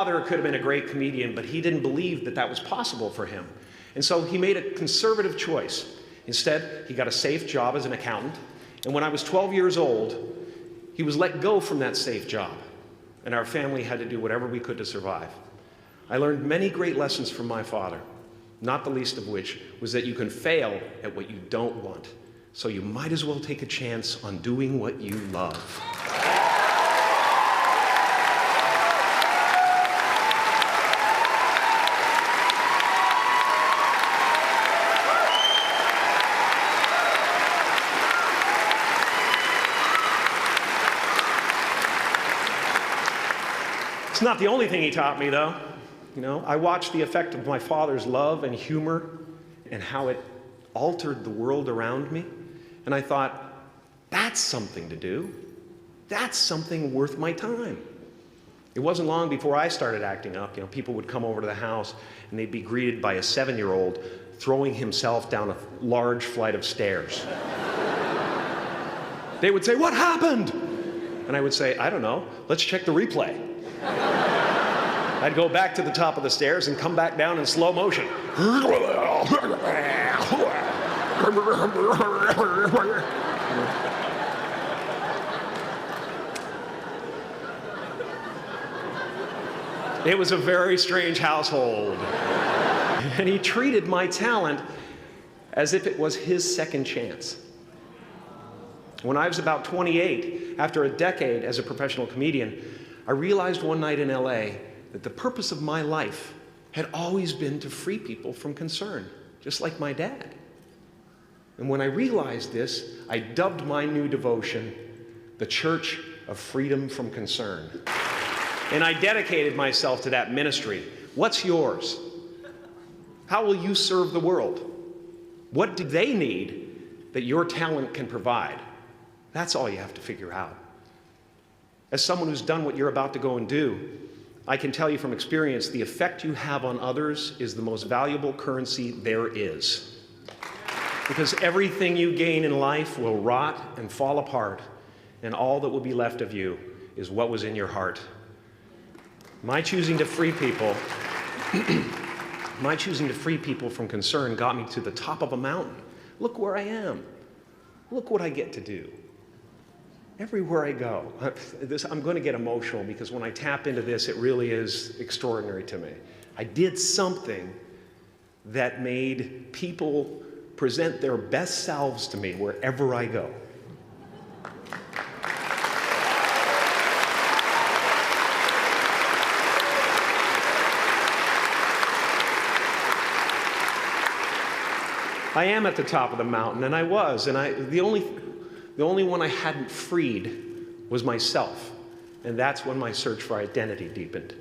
Father could have been a great comedian, but he didn't believe that that was possible for him. And so he made a conservative choice. Instead, he got a safe job as an accountant. And when I was 12 years old, he was let go from that safe job. And our family had to do whatever we could to survive. I learned many great lessons from my father, not the least of which was that you can fail at what you don't want. So you might as well take a chance on doing what you love. It's not the only thing he taught me, though. You know, I watched the effect of my father's love and humor and how it altered the world around me. And I thought, that's something to do. That's something worth my time. It wasn't long before I started acting up. You know, people would come over to the house and they'd be greeted by a 7-year-old throwing himself down a large flight of stairs. They would say, "What happened?" And I would say, "I don't know. Let's check the replay." I'd go back to the top of the stairs and come back down in slow motion. It was a very strange household. And he treated my talent as if it was his second chance. When I was about 28, after a decade as a professional comedian, I realized one night in LA that the purpose of my life had always been to free people from concern, just like my dad. And when I realized this, I dubbed my new devotion the Church of Freedom from Concern. And I dedicated myself to that ministry. What's yours? How will you serve the world? What do they need that your talent can provide? That's all you have to figure out. As someone who's done what you're about to go and do, I can tell you from experience, the effect you have on others is the most valuable currency there is. Because everything you gain in life will rot and fall apart, and all that will be left of you is what was in your heart. My choosing to free people, from concern got me to the top of a mountain. Look where I am. Look what I get to do. Everywhere I go. I'm going to get emotional because when I tap into this, it really is extraordinary to me. I did something that made people present their best selves to me wherever I go. I am at the top of the mountain, and I was, and the only one I hadn't freed was myself, and that's when my search for identity deepened.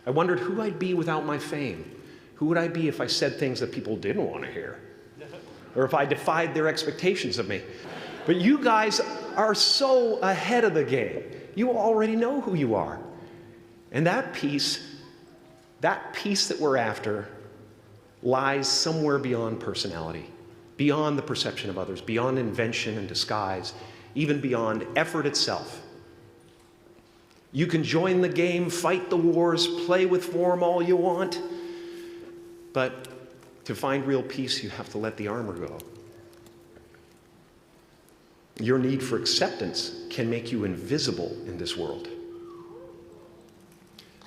I wondered who I'd be without my fame. Who would I be if I said things that people didn't want to hear? Or if I defied their expectations of me? But you guys are so ahead of the game. You already know who you are. And that peace that we're after lies somewhere beyond personality, beyond the perception of others, beyond invention and disguise, even beyond effort itself. You can join the game, fight the wars, play with form all you want, but to find real peace, you have to let the armor go. Your need for acceptance can make you invisible in this world.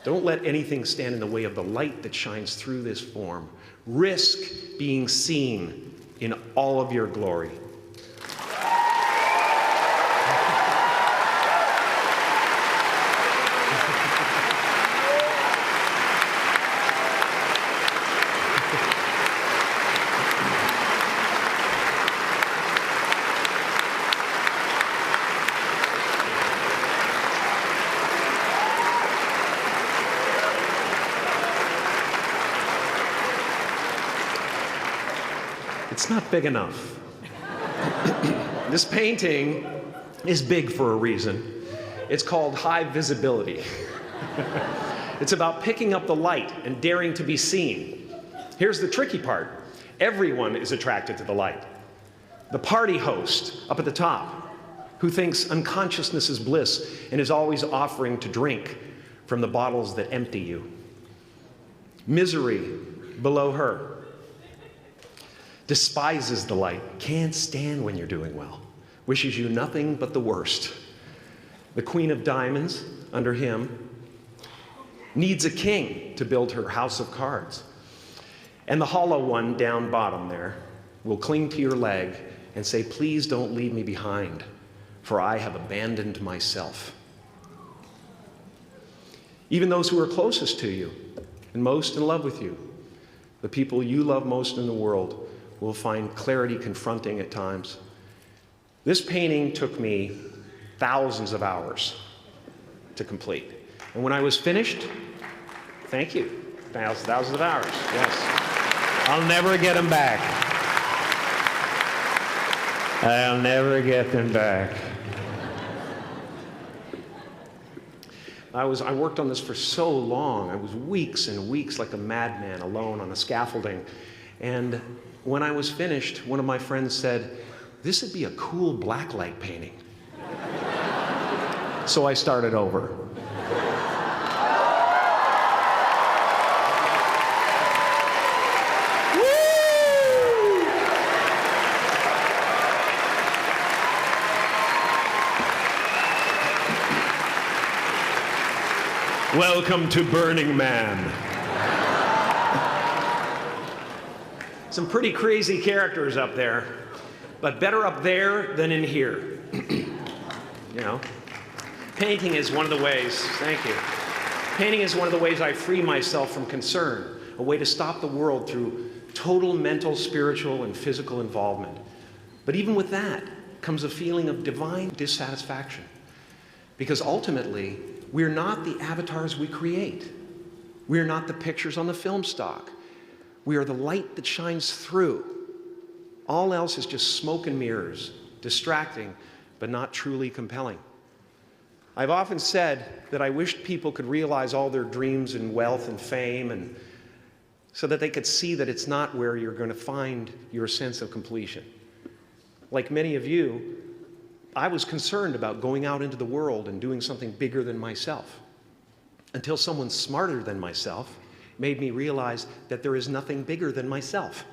Don't let anything stand in the way of the light that shines through this form. Risk being seen in all of your glory. It's not big enough. This painting is big for a reason. It's called high visibility. It's about picking up the light and daring to be seen. Here's the tricky part. Everyone is attracted to the light. The party host up at the top, who thinks unconsciousness is bliss and is always offering to drink, from the bottles that empty you. Misery below her. Despises the light, can't stand when you're doing well, wishes you nothing but the worst. The Queen of Diamonds, under him, needs a king to build her house of cards. And the hollow one down bottom there will cling to your leg and say, please don't leave me behind, for I have abandoned myself. Even those who are closest to you and most in love with you, the people you love most in the world, will find clarity confronting at times. This painting took me thousands of hours to complete. And when I was finished, thank you, thousands of hours, yes. I'll never get them back. I'll never get them back. I worked on this for so long. I was weeks and weeks like a madman alone on a scaffolding. And when I was finished, one of my friends said, this would be a cool blacklight painting. So I started over. Welcome to Burning Man. Some pretty crazy characters up there, but better up there than in here. You know, painting is one of the ways, thank you. Painting is one of the ways I free myself from concern, a way to stop the world through total mental, spiritual, and physical involvement. But even with that comes a feeling of divine dissatisfaction, because ultimately, we're not the avatars we create. We're not the pictures on the film stock. We are the light that shines through. All else is just smoke and mirrors, distracting, but not truly compelling. I've often said that I wished people could realize all their dreams and wealth and fame, and so that they could see that it's not where you're going to find your sense of completion. Like many of you, I was concerned about going out into the world and doing something bigger than myself, until someone smarter than myself made me realize that there is nothing bigger than myself.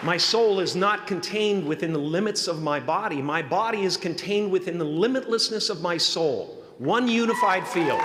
My soul is not contained within the limits of my body. My body is contained within the limitlessness of my soul. One unified field.